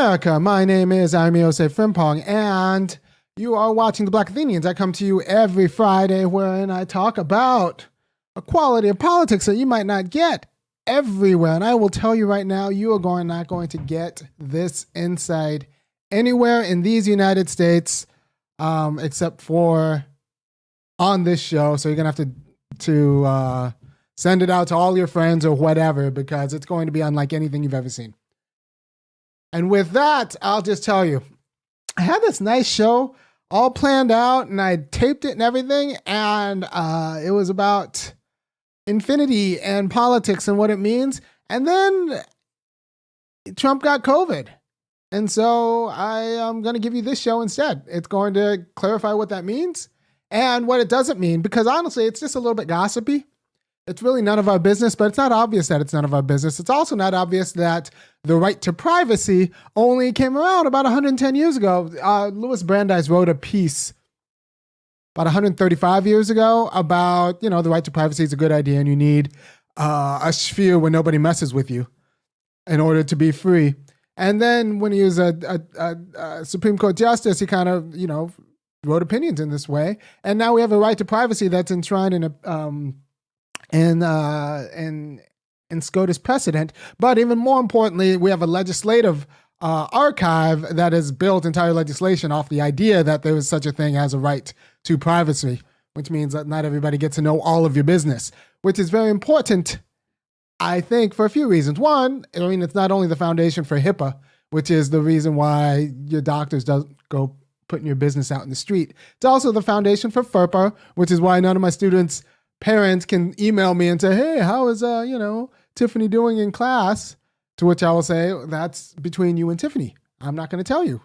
America, my name is Osei-Frimpong, and you are watching The Black Athenians. I come to you every Friday wherein I talk about a quality of politics that you might not get everywhere. And I will tell you right now, you are not going to get this insight anywhere in these United States except for on this show. So you're going to have to send it out to all your friends or whatever, because it's going to be unlike anything you've ever seen. And with that, I'll just tell you, I had this nice show all planned out, and I taped it and everything, and it was about infinity and politics and what it means. And then Trump got COVID. And so I am going to give you this show instead. It's going to clarify what that means and what it doesn't mean, because honestly, it's just a little bit gossipy. It's really none of our business, but it's not obvious that it's none of our business. It's also not obvious that the right to privacy only came around about 110 years ago. Louis Brandeis wrote a piece about 135 years ago about, the right to privacy is a good idea and you need a sphere where nobody messes with you in order to be free. And then when he was a Supreme Court justice, he kind of, wrote opinions in this way. And now we have a right to privacy that's enshrined in SCOTUS precedent. But even more importantly, we have a legislative archive that has built entire legislation off the idea that there is such a thing as a right to privacy, which means that not everybody gets to know all of your business, which is very important, I think, for a few reasons. One, it's not only the foundation for HIPAA, which is the reason why your doctors don't go putting your business out in the street. It's also the foundation for FERPA, which is why none of my students' parents can email me and say, hey, how is, Tiffany doing in class? To which I will say, that's between you and Tiffany. I'm not going to tell you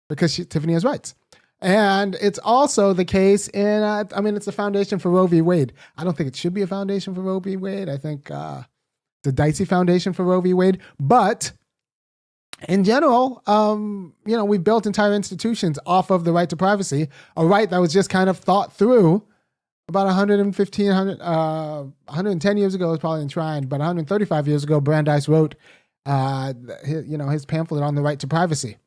because Tiffany has rights. And it's also the case in, it's the foundation for Roe v. Wade. I don't think it should be a foundation for Roe v. Wade. I think it's a dicey foundation for Roe v. Wade. But in general, we built entire institutions off of the right to privacy, a right that was just kind of thought through about 110 years ago. It was probably enshrined, but 135 years ago, Brandeis wrote, his pamphlet on the right to privacy.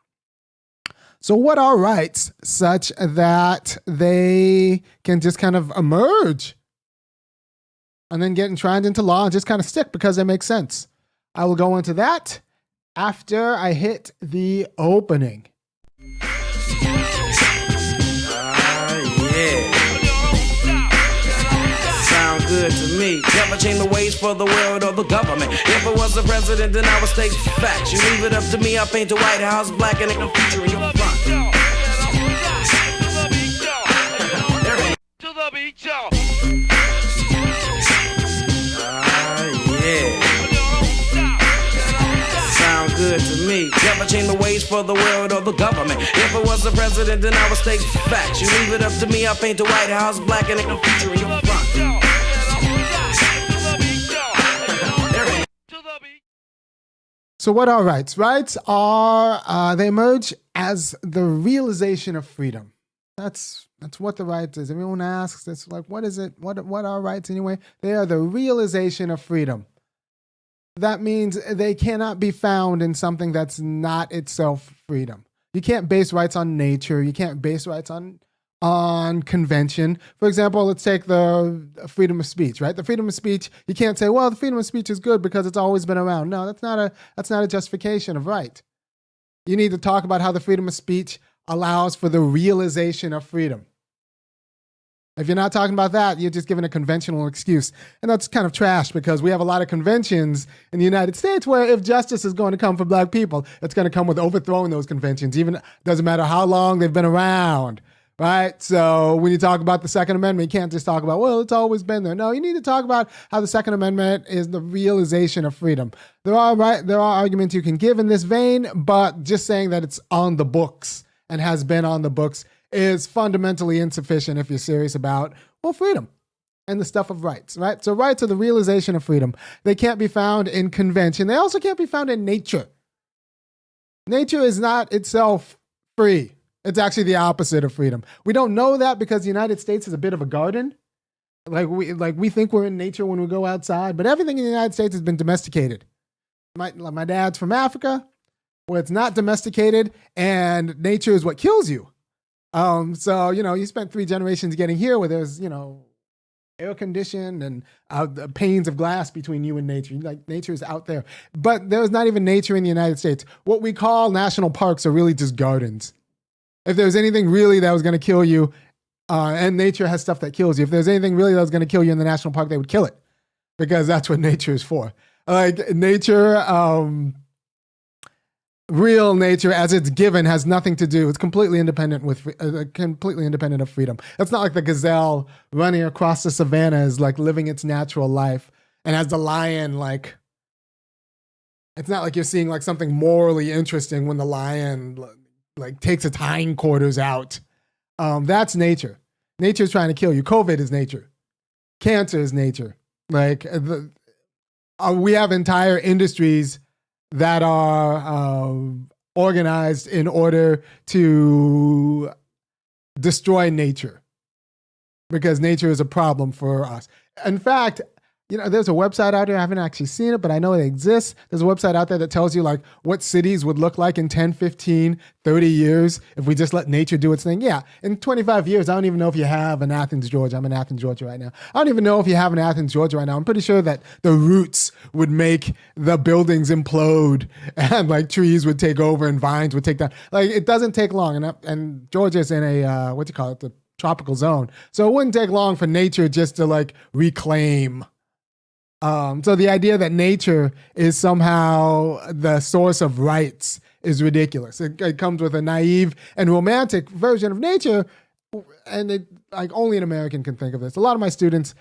So what are rights such that they can just kind of emerge and then get enshrined into law and just kind of stick because they make sense? I will go into that after I hit the opening. Good to me. Never change the ways for the world or the government. If I was the president, then I would state facts. You leave it up to me, I paint the White House black and it can feature in your front. To the beach, sound good to me. Never change the ways for the world or the government. If I was the president, then I would state facts. You leave it up to me, I paint the White House black and it can feature in your front. So what are rights? Rights are, they emerge as the realization of freedom. That's what the right is. Everyone asks, it's like, what is it? What are rights anyway? They are the realization of freedom. That means they cannot be found in something that's not itself freedom. You can't base rights on nature. You can't base rights on convention. For example, let's take the freedom of speech, right? The freedom of speech, you can't say, well, the freedom of speech is good because it's always been around. No, that's not a justification of right. You need to talk about how the freedom of speech allows for the realization of freedom. If you're not talking about that, you're just giving a conventional excuse. And that's kind of trash because we have a lot of conventions in the United States where if justice is going to come for black people, it's going to come with overthrowing those conventions. Even doesn't matter how long they've been around. Right? So when you talk about the Second Amendment, you can't just talk about, well, it's always been there. No, you need to talk about how the Second Amendment is the realization of freedom. There are arguments you can give in this vein, but just saying that it's on the books and has been on the books is fundamentally insufficient if you're serious about, well, freedom and the stuff of rights, right? So rights are the realization of freedom. They can't be found in convention. They also can't be found in nature. Nature is not itself free. It's actually the opposite of freedom. We don't know that because the United States is a bit of a garden. We think we're in nature when we go outside, but everything in the United States has been domesticated. My dad's from Africa. where it's not domesticated and nature is what kills you. So, you spent 3 generations getting here where there's, air conditioned and the panes of glass between you and nature. Like nature is out there, but there's not even nature in the United States. What we call national parks are really just gardens. If there's anything really that was going to kill you, and nature has stuff that kills you. If there's anything really that was going to kill you in the national park, they would kill it because that's what nature is for. Like nature, real nature as it's given has nothing to do. It's completely independent of freedom. It's not like the gazelle running across the savannas, like living its natural life. And as the lion, like, it's not like you're seeing like something morally interesting when the lion like takes its hindquarters out. That's nature. Nature's trying to kill you. COVID is nature. Cancer is nature. Like we have entire industries that are organized in order to destroy nature because nature is a problem for us. In fact, there's a website out there. I haven't actually seen it, but I know it exists. There's a website out there that tells you like what cities would look like in 10, 15, 30 years if we just let nature do its thing. Yeah, in 25 years, I don't even know if you have an Athens, Georgia. I'm in Athens, Georgia right now. I don't even know if you have an Athens, Georgia right now. I'm pretty sure that the roots would make the buildings implode and like trees would take over and vines would take down. Like it doesn't take long. And Georgia's in a, the tropical zone. So it wouldn't take long for nature just to like reclaim. So the idea that nature is somehow the source of rights is ridiculous. It comes with a naive and romantic version of nature, and like only an American can think of this. A lot of my students,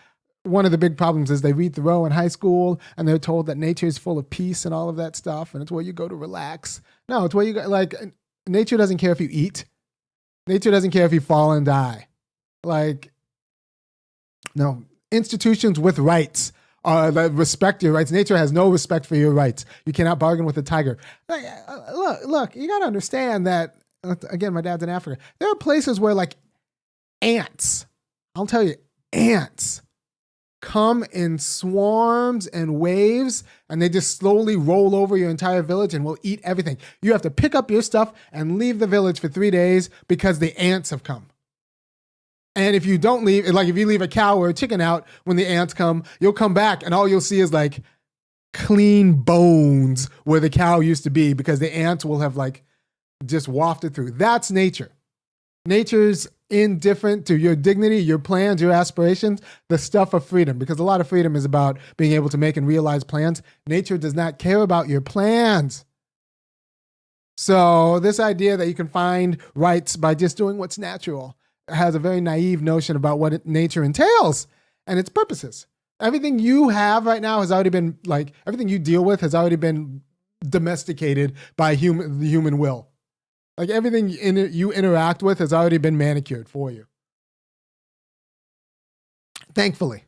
one of the big problems is they read Thoreau in high school, and they're told that nature is full of peace and all of that stuff, and it's where you go to relax. No, it's where you go. Like nature doesn't care if you eat. Nature doesn't care if you fall and die. Like no institutions with rights. That respect your rights. Nature has no respect for your rights. You cannot bargain with a tiger. Like, look, you got to understand that, again, my dad's in Africa. There are places where like ants, I'll tell you, ants come in swarms and waves and they just slowly roll over your entire village and will eat everything. You have to pick up your stuff and leave the village for 3 days because the ants have come. And if you don't leave, like if you leave a cow or a chicken out when the ants come, you'll come back and all you'll see is like clean bones where the cow used to be because the ants will have like just wafted through. That's nature. Nature's indifferent to your dignity, your plans, your aspirations, the stuff of freedom, because a lot of freedom is about being able to make and realize plans. Nature does not care about your plans. So this idea that you can find rights by just doing what's natural has a very naive notion about what nature entails and its purposes. Everything you have right now has already been, like, everything you deal with has already been domesticated by the human will. Like everything you interact with has already been manicured for you. Thankfully,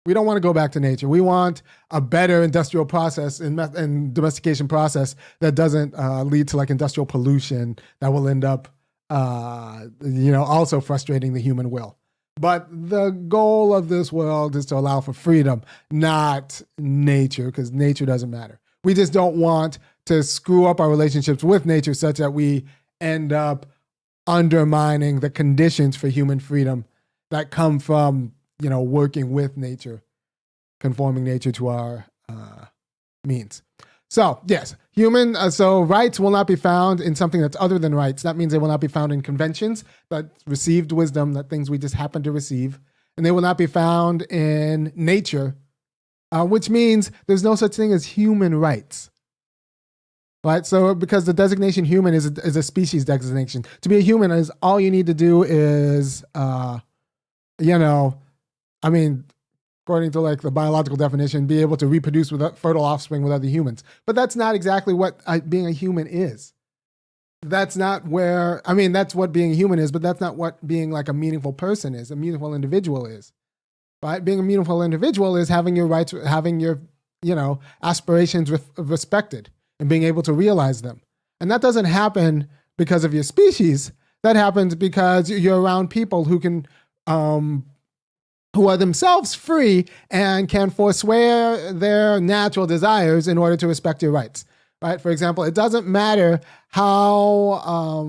we don't want to go back to nature. We want a better industrial process and domestication process that doesn't lead to like industrial pollution that will end up also frustrating the human will. But the goal of this world is to allow for freedom, not nature, because nature doesn't matter. We just don't want to screw up our relationships with nature such that we end up undermining the conditions for human freedom that come from, working with nature, conforming nature to our means. So yes, so rights will not be found in something that's other than rights. That means they will not be found in conventions, that received wisdom, that things we just happen to receive. And they will not be found in nature, which means there's no such thing as human rights. Right? So because the designation human is a species designation. To be a human is all you need to do is, according to like the biological definition, be able to reproduce with fertile offspring with other humans. But that's not exactly what being a human is. That's not that's what being a human is, but that's not what being like a meaningful person is, a meaningful individual is. Right? Being a meaningful individual is having your rights, having your, aspirations respected and being able to realize them. And that doesn't happen because of your species. That happens because you're around people who can, who are themselves free and can forswear their natural desires in order to respect your rights. right? For example, it doesn't matter how,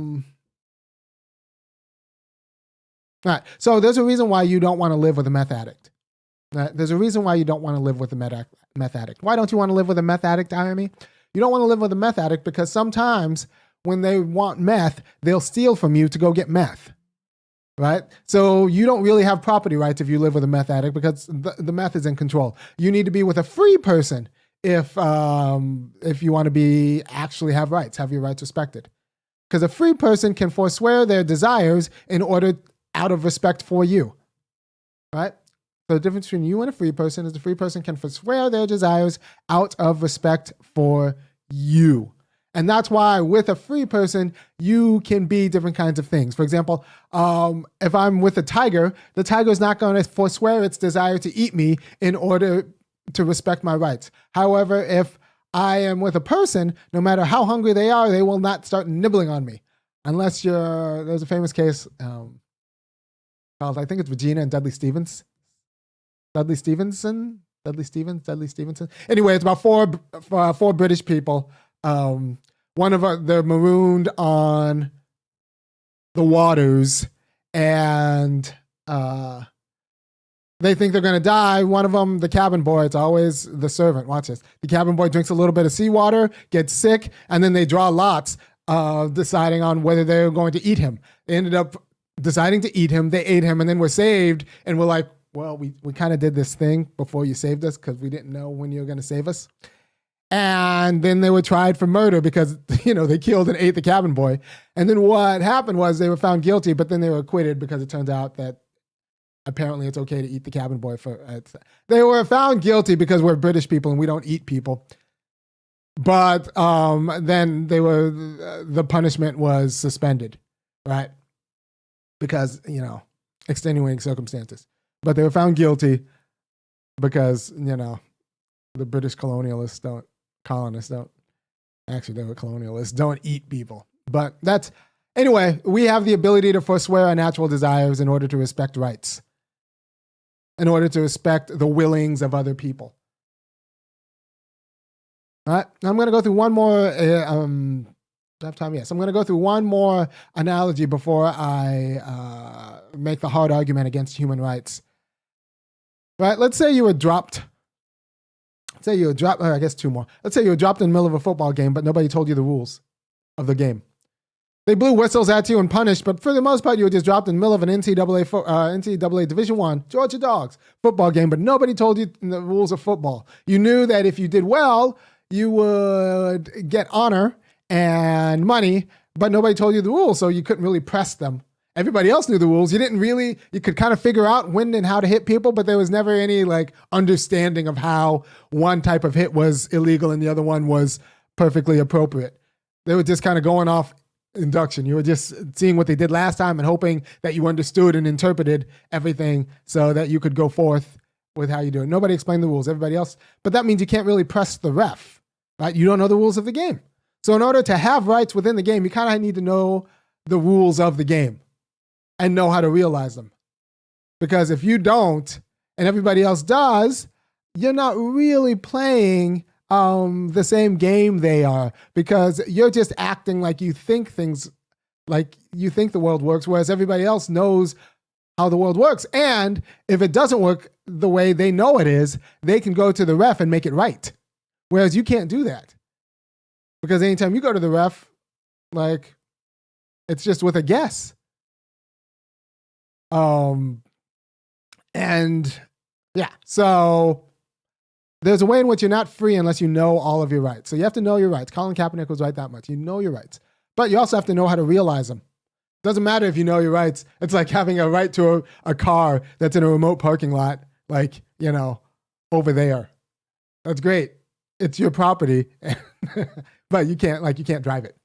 right. So there's a reason why you don't want to live with a meth addict. Right? There's a reason why you don't want to live with a meth addict. Why don't you want to live with a meth addict, Irony? You don't want to live with a meth addict because sometimes when they want meth, they'll steal from you to go get meth, right? So you don't really have property rights if you live with a meth addict because the meth is in control. You need to be with a free person if you want to actually have rights, have your rights respected. Because a free person can forswear their desires in order out of respect for you, right? So the difference between you and a free person is the free person can forswear their desires out of respect for you. And that's why with a free person, you can be different kinds of things. For example, if I'm with a tiger, the tiger is not going to forswear its desire to eat me in order to respect my rights. However, if I am with a person, no matter how hungry they are, they will not start nibbling on me. Unless there's a famous case called, I think it's Regina and Dudley Stevenson. Anyway, it's about four British people. One of they're marooned on the waters, and they think they're going to die. One of them, the cabin boy, it's always the servant. Watch this. The cabin boy drinks a little bit of seawater, gets sick, and then they draw lots, deciding on whether they're going to eat him. They ended up deciding to eat him. They ate him, and then were saved, and were like, well, we kind of did this thing before you saved us because we didn't know when you were going to save us. And then they were tried for murder because, they killed and ate the cabin boy. And then what happened was they were found guilty, but then they were acquitted because it turns out that apparently it's okay to eat the cabin boy. They were found guilty because we're British people and we don't eat people. But then the punishment was suspended, right? Because, extenuating circumstances. But they were found guilty because, the British colonists don't eat people. But anyway, we have the ability to forswear our natural desires in order to respect rights, in order to respect the willings of other people. All right, I'm going to go through one more, I have time? Yes. I'm going to go through one more analogy before I make the hard argument against human rights. Right? Let's say you were dropped. I guess two more. Let's say you were dropped in the middle of a football game, but nobody told you the rules of the game. They blew whistles at you and punished, but for the most part, you were just dropped in the middle of an NCAA Division I, Georgia Dogs football game, but nobody told you the rules of football. You knew that if you did well, you would get honor and money, but nobody told you the rules, so you couldn't really press them. Everybody else knew the rules. You could kind of figure out when and how to hit people, but there was never any understanding of how one type of hit was illegal and the other one was perfectly appropriate. They were just kind of going off induction. You were just seeing what they did last time and hoping that you understood and interpreted everything so that you could go forth with how you do it. Nobody explained the rules, everybody else. But that means you can't really press the ref, right? You don't know the rules of the game. So in order to have rights within the game, you kind of need to know the rules of the game and know how to realize them. Because if you don't, and everybody else does, you're not really playing the same game they are, because you're just acting like you think the world works, whereas everybody else knows how the world works. And if it doesn't work the way they know it is, they can go to the ref and make it right. Whereas you can't do that. Because anytime you go to the ref, it's just with a guess. So there's a way in which you're not free unless you know all of your rights. So you have to know your rights. Colin Kaepernick was right that much. You know your rights, but you also have to know how to realize them. Doesn't matter if you know your rights. It's like having a right to a car that's in a remote parking lot, over there. That's great. It's your property, but you can't drive it,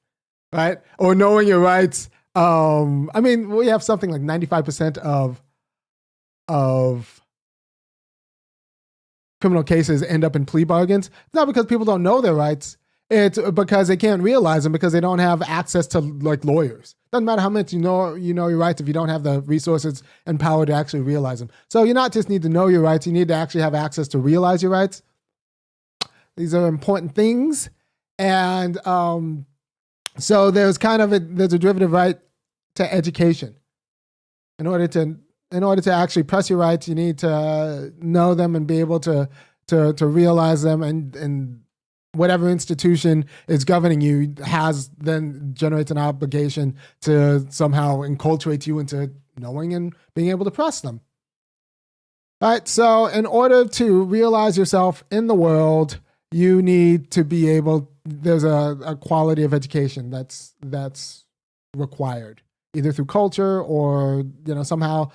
right? Or knowing your rights. We have something like 95% of criminal cases end up in plea bargains. It's not because people don't know their rights. It's because they can't realize them because they don't have access to lawyers. Doesn't matter how much you know your rights if you don't have the resources and power to actually realize them. So you not just need to know your rights, you need to actually have access to realize your rights. These are important things. And so there's there's a derivative right to education. In order to actually press your rights, you need to know them and be able to realize them, and whatever institution is governing you then generates an obligation to somehow enculturate you into knowing and being able to press them. All right, so in order to realize yourself in the world, you need to be able, there's a quality of education that's required, either through culture or, somehow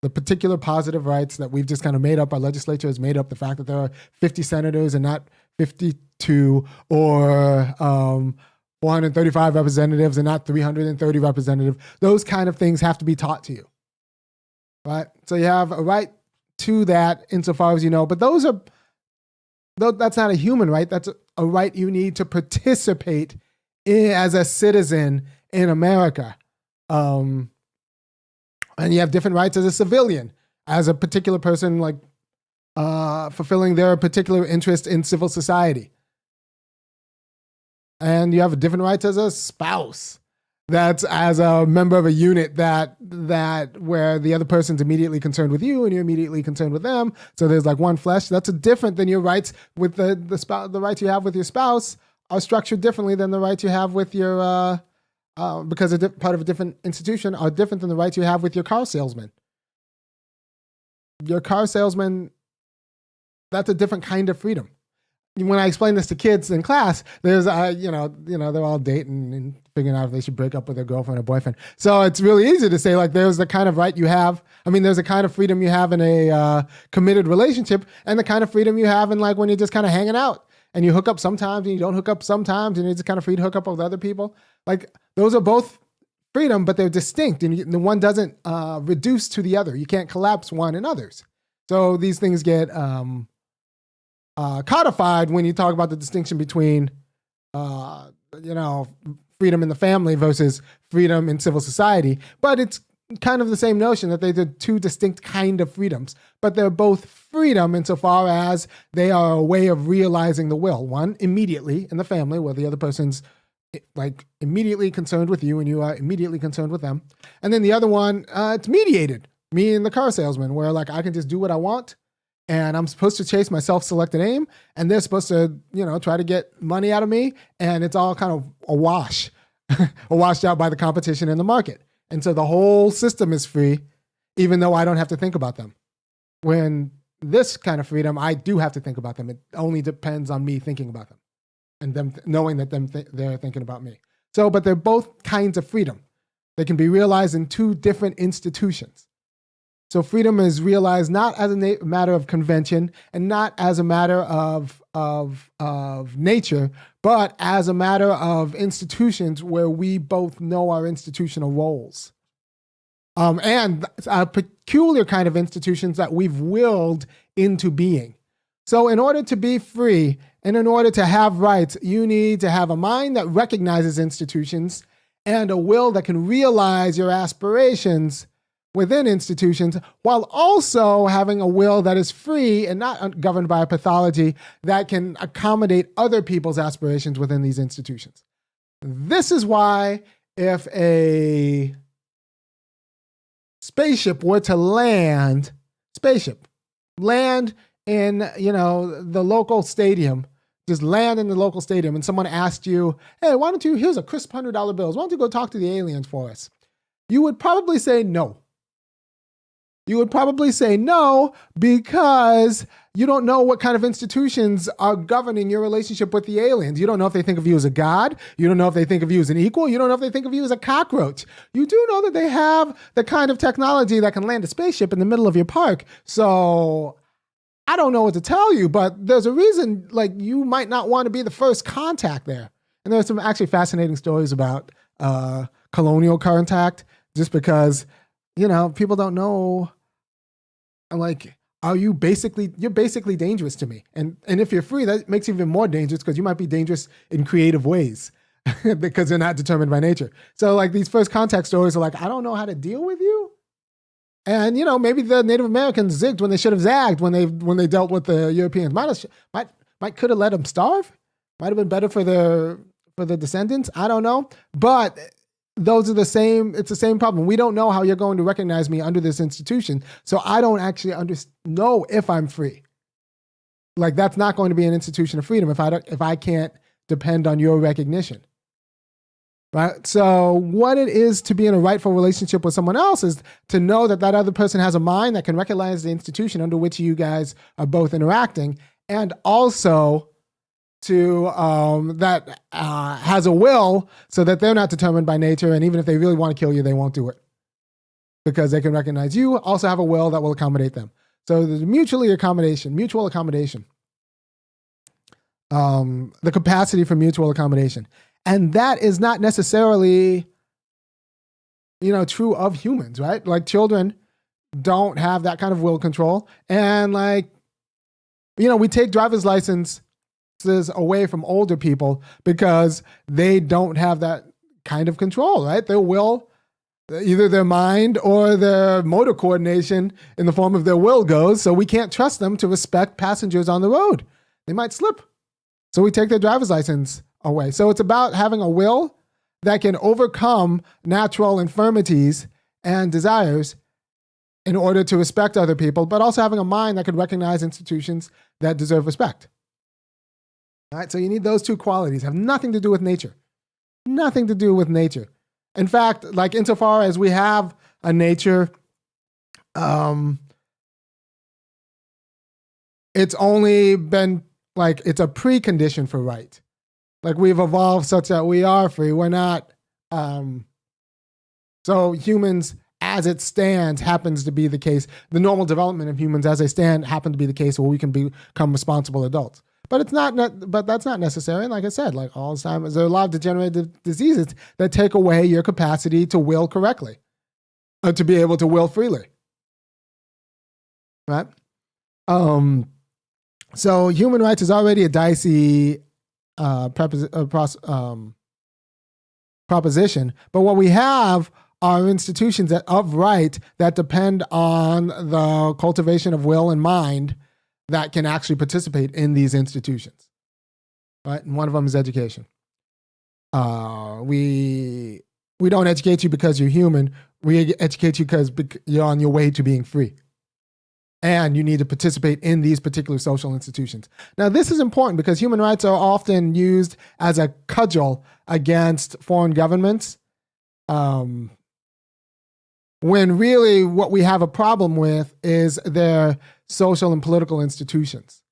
the particular positive rights that we've just kind of made up. Our legislature has made up the fact that there are 50 senators and not 52, or 435 representatives and not 330 representatives. Those kind of things have to be taught to you, right? So you have a right to that insofar as you know, but that's not a human right. That's a right you need to participate in as a citizen in America. And you have different rights as a civilian, as a particular person, like fulfilling their particular interest in civil society. And you have different rights as a spouse. That's as a member of a unit that where the other person's immediately concerned with you and you're immediately concerned with them. So there's like one flesh. That's different than your rights with the spouse. The rights you have with your spouse are structured differently than the rights you have with your because they're part of a different institution, are different than the rights you have with your car salesman. Your car salesman, that's a different kind of freedom. When I explain this to kids in class, there's, they're all dating and figuring out if they should break up with their girlfriend or boyfriend. So it's really easy to say, like, there's the kind of right you have. There's a kind of freedom you have in a committed relationship, and the kind of freedom you have in, like, when you're just kind of hanging out and you hook up sometimes and you don't hook up sometimes and you're just kind of free to hook up with other people. Like, those are both freedom, but they're distinct, and the one doesn't reduce to the other. You can't collapse one in others. So these things get codified when you talk about the distinction between, freedom in the family versus freedom in civil society. But it's kind of the same notion that they're two distinct kind of freedoms, but they're both freedom insofar as they are a way of realizing the will. One immediately in the family, where the other person's like immediately concerned with you and you are immediately concerned with them. And then the other one, it's mediated. Me and the car salesman, where like I can just do what I want, and I'm supposed to chase my self-selected aim, and they're supposed to, try to get money out of me, and it's all kind of a wash, washed out by the competition in the market. And so the whole system is free, even though I don't have to think about them. When this kind of freedom, I do have to think about them. It only depends on me thinking about them and them knowing that they're thinking about me. So, but they're both kinds of freedom. They can be realized in two different institutions. So freedom is realized not as a matter of convention and not as a matter of nature, but as a matter of institutions where we both know our institutional roles. And a peculiar kind of institutions that we've willed into being. So in order to be free and in order to have rights, you need to have a mind that recognizes institutions and a will that can realize your aspirations within institutions, while also having a will that is free and not governed by a pathology that can accommodate other people's aspirations within these institutions. This is why if a spaceship were to land in, the local stadium, just land in the local stadium, and someone asked you, hey, here's a crisp $100 bills, why don't you go talk to the aliens for us? You would probably say no. You would probably say no because you don't know what kind of institutions are governing your relationship with the aliens. You don't know if they think of you as a god. You don't know if they think of you as an equal. You don't know if they think of you as a cockroach. You do know that they have the kind of technology that can land a spaceship in the middle of your park. So I don't know what to tell you, but there's a reason like you might not want to be the first contact there. And there's some actually fascinating stories about colonial contact, just because, people don't know. I'm like, you're basically dangerous to me. And if you're free, that makes you even more dangerous because you might be dangerous in creative ways because they're not determined by nature. So like these first contact stories are like, I don't know how to deal with you. And, maybe the Native Americans zigged when they should have zagged when they dealt with the Europeans. Could have let them starve. Might have been better for the descendants. I don't know. But those are the same. It's the same problem. We don't know how you're going to recognize me under this institution. So I don't actually know if I'm free. Like, that's not going to be an institution of freedom if I can't depend on your recognition. Right? So what it is to be in a rightful relationship with someone else is to know that that other person has a mind that can recognize the institution under which you guys are both interacting, and also to that has a will so that they're not determined by nature, and even if they really want to kill you, they won't do it because they can recognize you also have a will that will accommodate them. So there's mutual accommodation, the capacity for mutual accommodation. And that is not necessarily, true of humans, right? Like, children don't have that kind of will control. And we take driver's licenses away from older people because they don't have that kind of control, right? Their will, either their mind or their motor coordination in the form of their will goes. So we can't trust them to respect passengers on the road. They might slip. So we take their driver's license away. So it's about having a will that can overcome natural infirmities and desires in order to respect other people, but also having a mind that can recognize institutions that deserve respect. All right, so you need those two qualities. Have nothing to do with nature. Nothing to do with nature. In fact, like, insofar as we have a nature, it's only been it's a precondition for right. Like, we've evolved such that we are free. We're not. So humans, as it stands, happens to be the case. The normal development of humans as they stand happen to be the case where we can become responsible adults. But it's not. But that's not necessary. And like I said, like Alzheimer's, there are a lot of degenerative diseases that take away your capacity to will correctly, or to be able to will freely. Right. So human rights is already a dicey proposition, but what we have are institutions of right that depend on the cultivation of will and mind that can actually participate in these institutions. Right, and one of them is education. We don't educate you because you're human. We educate you because you're on your way to being free. And you need to participate in these particular social institutions. Now, this is important because human rights are often used as a cudgel against foreign governments, when really what we have a problem with is their social and political institutions.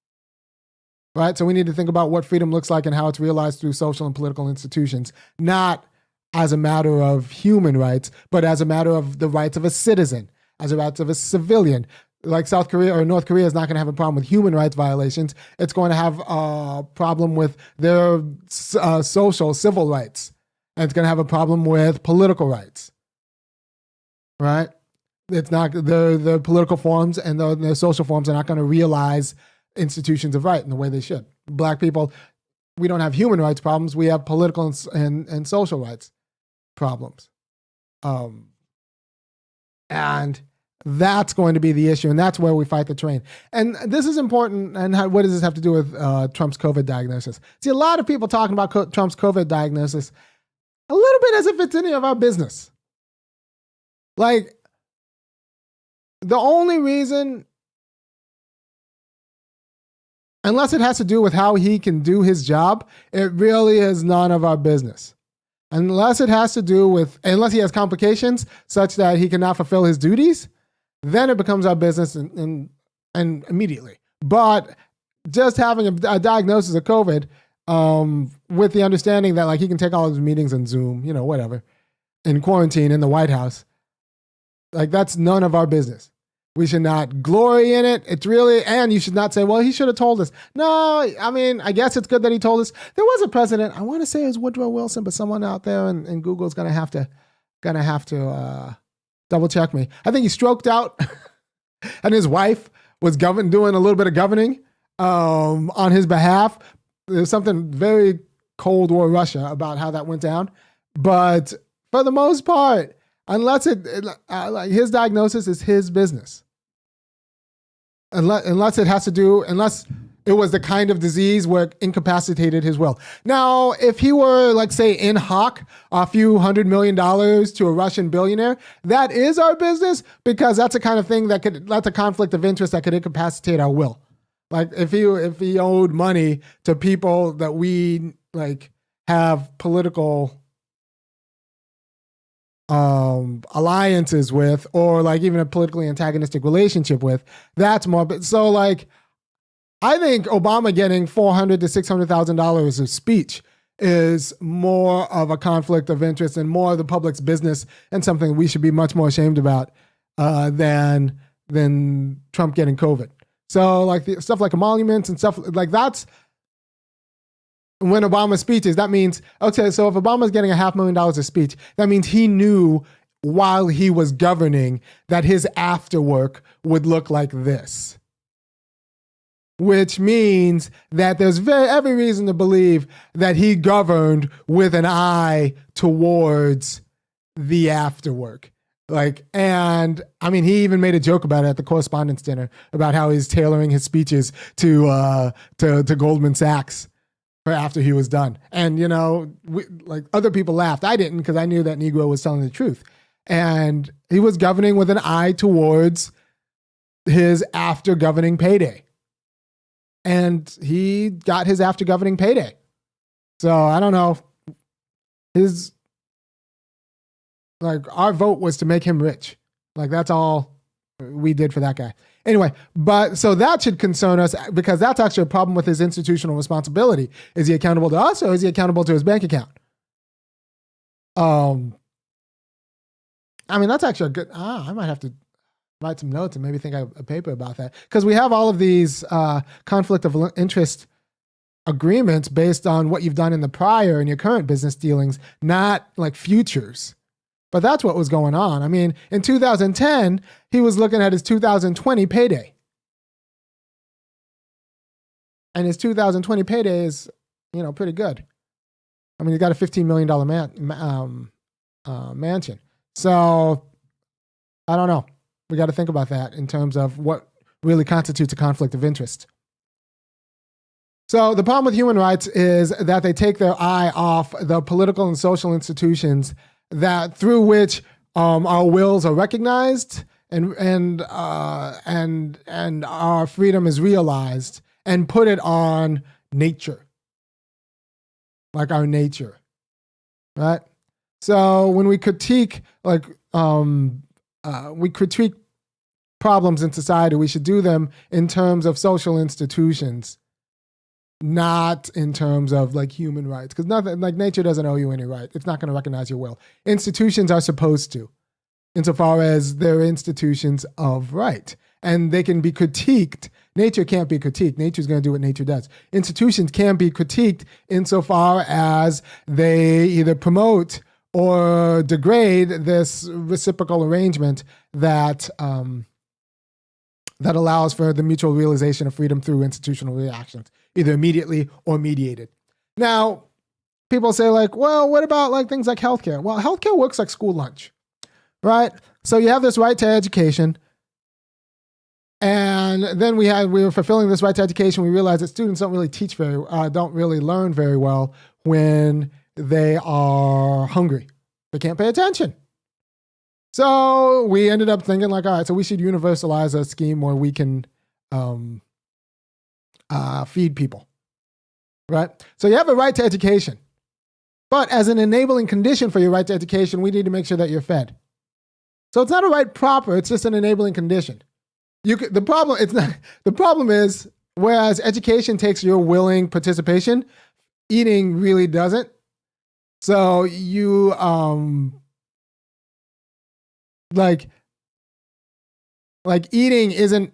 Right? So we need to think about what freedom looks like and how it's realized through social and political institutions, not as a matter of human rights, but as a matter of the rights of a citizen, as a rights of a civilian. Like South Korea or North Korea is not going to have a problem with human rights violations. It's going to have a problem with their social, civil rights. And it's going to have a problem with political rights. Right? It's not, the political forms and the social forms are not going to realize institutions of right in the way they should. Black people, we don't have human rights problems. We have political and social rights problems. And that's going to be the issue, and that's where we fight the train. And this is important, and what does this have to do with Trump's COVID diagnosis? See, a lot of people talking about Trump's COVID diagnosis a little bit as if it's any of our business. Like, the only reason, unless it has to do with how he can do his job, it really is none of our business. Unless it has to do with, unless he has complications such that he cannot fulfill his duties, then it becomes our business and immediately. But just having a diagnosis of COVID, with the understanding that like he can take all his meetings on Zoom, whatever, in quarantine in the White House, like that's none of our business. We should not glory in it. It's really, and you should not say, well, he should have told us. No, I mean, I guess it's good that he told us. There was a president, I want to say it was Woodrow Wilson, but someone out there in Google's gonna have to double check me. I think he stroked out and his wife was doing a little bit of governing on his behalf. There's something very Cold War Russia about how that went down. But for the most part, unless like his diagnosis is his business. Unless it has to do, unless It was the kind of disease where it incapacitated his will. Now, if he were, like, say, in hoc, a few $100 million to a Russian billionaire, that is our business, because that's the kind of thing that's a conflict of interest that could incapacitate our will. Like, if he owed money to people that we, like, have political alliances with, or like even a politically antagonistic relationship with, that's more. So, like, I think Obama getting $400,000 to $600,000 of speech is more of a conflict of interest and more of the public's business, and something we should be much more ashamed about than Trump getting COVID. So, like, the stuff like emoluments and stuff like that's when Obama's speeches. That means, okay, so if Obama's getting $500,000 of speech, that means he knew while he was governing that his afterwork would look like this. Which means that there's every reason to believe that he governed with an eye towards the afterwork. Like, and I mean, he even made a joke about it at the correspondence dinner about how he's tailoring his speeches to Goldman Sachs for after he was done. And, you know, like, other people laughed. I didn't, because I knew that Negro was telling the truth. And he was governing with an eye towards his after governing payday. And he got his after governing payday. So I don't know. Our vote was to make him rich. Like, that's all we did for that guy. Anyway, but so that should concern us, because that's actually a problem with his institutional responsibility. Is he accountable to us, or is he accountable to his bank account? I mean, that's actually a good, I might have to write some notes and maybe think of a paper about that, because we have all of these conflict of interest agreements based on what you've done in the prior and your current business dealings, not like futures. But that's what was going on. I mean, in 2010, he was looking at his 2020 payday. And his 2020 payday is, you know, pretty good. I mean, he's got a $15 million mansion. So I don't know. We got to think about that in terms of what really constitutes a conflict of interest. So the problem with human rights is that they take their eye off the political and social institutions that through which our wills are recognized and our freedom is realized, and put it on nature, like our nature, right? So when we critique, we critique problems in society, we should do them in terms of social institutions, not in terms of like human rights, because nothing, like, nature doesn't owe you any right. It's not going to recognize your will. Institutions are supposed to, insofar as they're institutions of right, and they can be critiqued. Nature can't be critiqued. Nature's going to do what nature does. Institutions can be critiqued insofar as they either promote or degrade this reciprocal arrangement that that allows for the mutual realization of freedom through institutional reactions, either immediately or mediated. Now, people say, like, well, what about like things like healthcare? Well, healthcare works like school lunch, right? So you have this right to education, and then we were fulfilling this right to education. We realized that students don't really learn very well when they are hungry. They can't pay attention. So we ended up thinking, like, all right, so we should universalize a scheme where we can feed people, right? So you have a right to education, but as an enabling condition for your right to education, we need to make sure that you're fed. So it's not a right proper; it's just an enabling condition. The problem is, whereas education takes your willing participation, eating really doesn't. So you like eating isn't,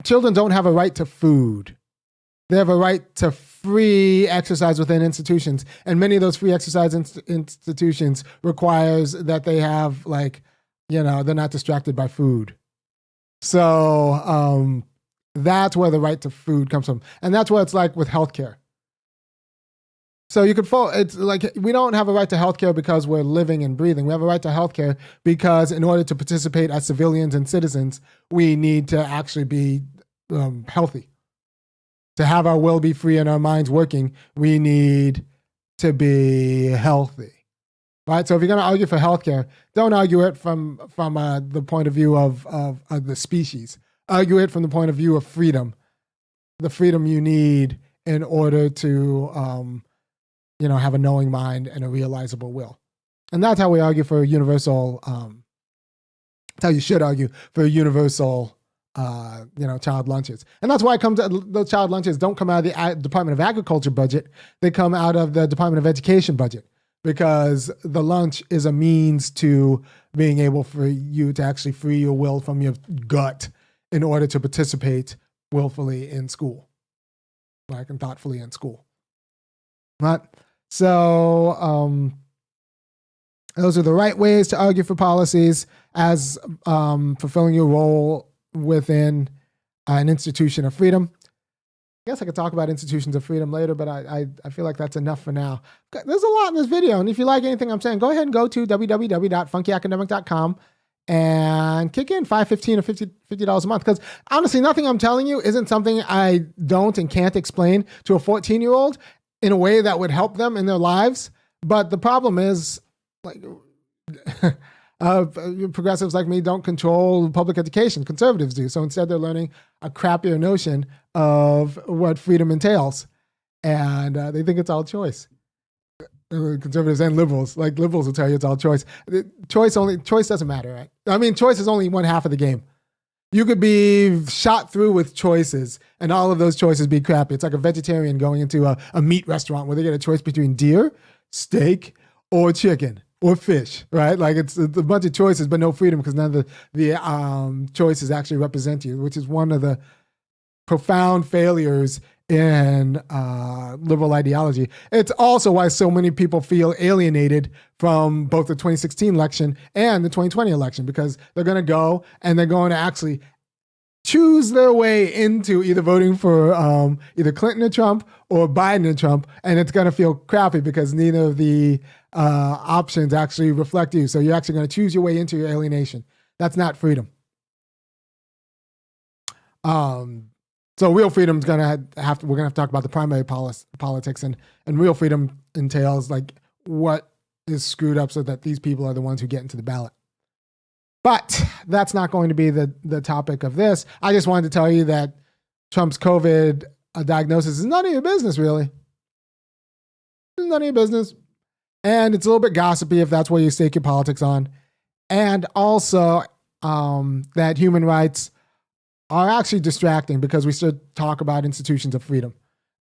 children don't have a right to food. They have a right to free exercise within institutions. And many of those free exercise institutions requires that they have, like, you know, they're not distracted by food. So that's where the right to food comes from. And that's what it's like with healthcare. So you could it's like, we don't have a right to healthcare because we're living and breathing. We have a right to healthcare because in order to participate as civilians and citizens, we need to actually be healthy. To have our will be free and our minds working, we need to be healthy. Right? So if you're going to argue for healthcare, don't argue it from the point of view of the species. Argue it from the point of view of freedom, the freedom you need in order to, have a knowing mind and a realizable will. And that's how we argue for universal, that's how you should argue for universal, child lunches. And that's why the child lunches don't come out of the Department of Agriculture budget. They come out of the Department of Education budget, because the lunch is a means to being able for you to actually free your will from your gut in order to participate willfully in school, like, and thoughtfully in school. Right? So those are the right ways to argue for policies as fulfilling your role within an institution of freedom. I guess I could talk about institutions of freedom later, but I feel like that's enough for now. There's a lot in this video, and if you like anything I'm saying, go ahead and go to www.funkyacademic.com and kick in $5, $15, or $50 a month. Because honestly, nothing I'm telling you isn't something I don't and can't explain to a 14-year-old in a way that would help them in their lives. But the problem is, like, progressives like me don't control public education. Conservatives do. So instead, they're learning a crappier notion of what freedom entails. And they think it's all choice. Conservatives and liberals, like liberals will tell you it's all choice. Choice doesn't matter, right? I mean, choice is only one half of the game. You could be shot through with choices, and all of those choices be crappy. It's like a vegetarian going into a meat restaurant where they get a choice between deer, steak, or chicken, or fish, right? Like it's a bunch of choices, but no freedom, because none of the choices actually represent you, which is one of the profound failures in liberal ideology. It's also why so many people feel alienated from both the 2016 election and the 2020 election, because they're going to go and they're going to actually choose their way into either voting for either Clinton or Trump or Biden and Trump, and it's going to feel crappy because neither of the options actually reflect you. So you're actually going to choose your way into your alienation. That's not freedom. So real freedom is we're going to have to talk about the primary politics, and real freedom entails like what is screwed up so that these people are the ones who get into the ballot. But that's not going to be the topic of this. I just wanted to tell you that Trump's COVID diagnosis is none of your business, really. It's none of your business. And it's a little bit gossipy if that's where you stake your politics on. And also that human rights are actually distracting because we should talk about institutions of freedom.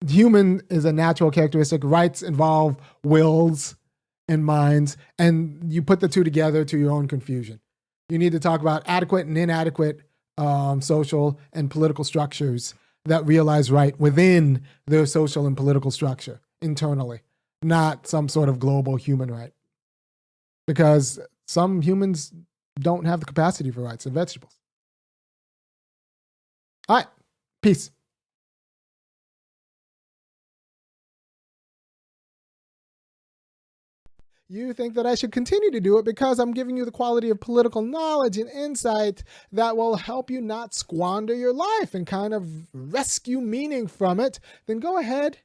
Human is a natural characteristic. Rights involve wills and minds, and you put the two together to your own confusion. You need to talk about adequate and inadequate social and political structures that realize right within their social and political structure internally, not some sort of global human right. Because some humans don't have the capacity for rights, they're vegetables. All right, peace. You think that I should continue to do it because I'm giving you the quality of political knowledge and insight that will help you not squander your life and kind of rescue meaning from it, then go ahead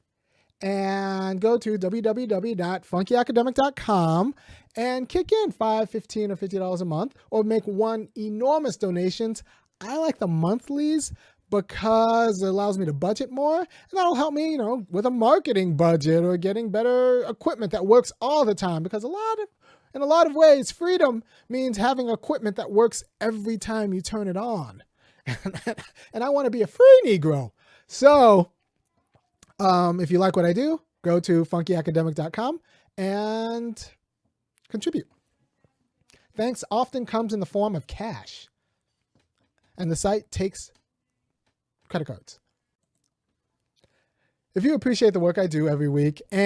and go to www.funkyacademic.com and kick in $5, $15, or $50 a month, or make one enormous donations. I like the monthlies because it allows me to budget more, and that'll help me, with a marketing budget or getting better equipment that works all the time. Because in a lot of ways, freedom means having equipment that works every time you turn it on. And I want to be a free Negro. So if you like what I do, go to funkyacademic.com and contribute. Thanks often comes in the form of cash, and the site takes credit cards. If you appreciate the work I do every week and